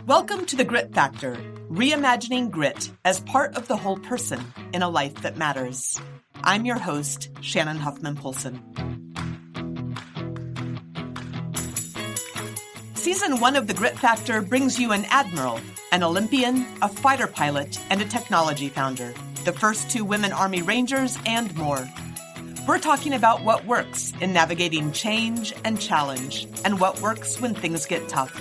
Welcome to the Grit Factor, reimagining grit as part of the whole person in a life that matters. I'm your host, Shannon Huffman-Polson. Season 1 of the Grit Factor brings you an admiral, an Olympian, a fighter pilot, and a technology founder, the first 2 women Army Rangers, and more. We're talking about what works in navigating change and challenge, and what works when things get tough.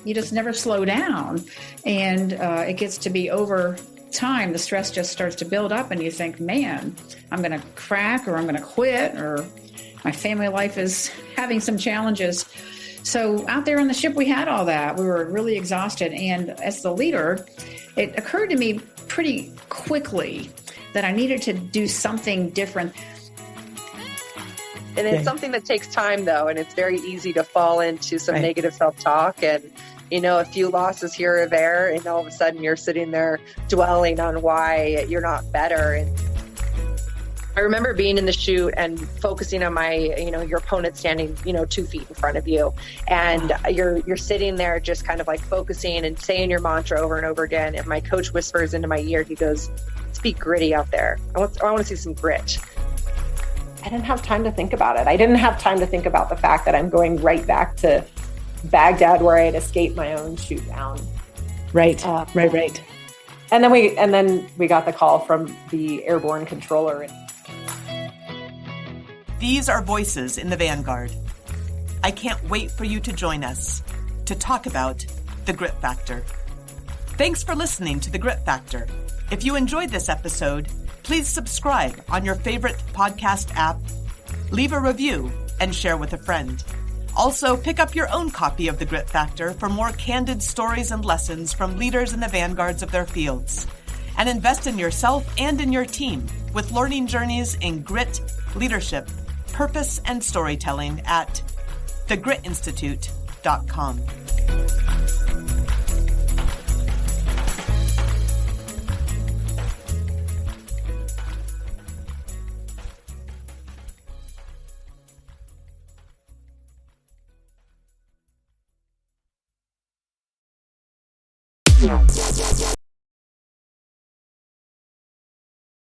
You just never slow down, and it gets to be over time. The stress just starts to build up, and you think, man, I'm going to crack, or I'm going to quit, or my family life is having some challenges. So out there on the ship, we had all that. We were really exhausted. And as the leader, it occurred to me pretty quickly that I needed to do something different. And it's something that takes time, though, and it's very easy to fall into some negative self-talk and, a few losses here or there, and all of a sudden you're sitting there dwelling on why you're not better. And I remember being in the chute and focusing on my, your opponent standing, 2 feet in front of you, and you're sitting there just kind of like focusing and saying your mantra over and over again. And my coach whispers into my ear, he goes, "Speak gritty out there. I want to see some grit." I didn't have time to think about it. I didn't have time to think about the fact that I'm going right back to Baghdad, where I had escaped my own shoot down. Right. And then we got the call from the airborne controller. These are voices in the vanguard. I can't wait for you to join us to talk about the Grit Factor. Thanks for listening to the Grit Factor. If you enjoyed this episode, please subscribe on your favorite podcast app, leave a review, and share with a friend. Also, pick up your own copy of The Grit Factor for more candid stories and lessons from leaders in the vanguards of their fields. And invest in yourself and in your team with learning journeys in grit, leadership, purpose, and storytelling at thegritinstitute.com.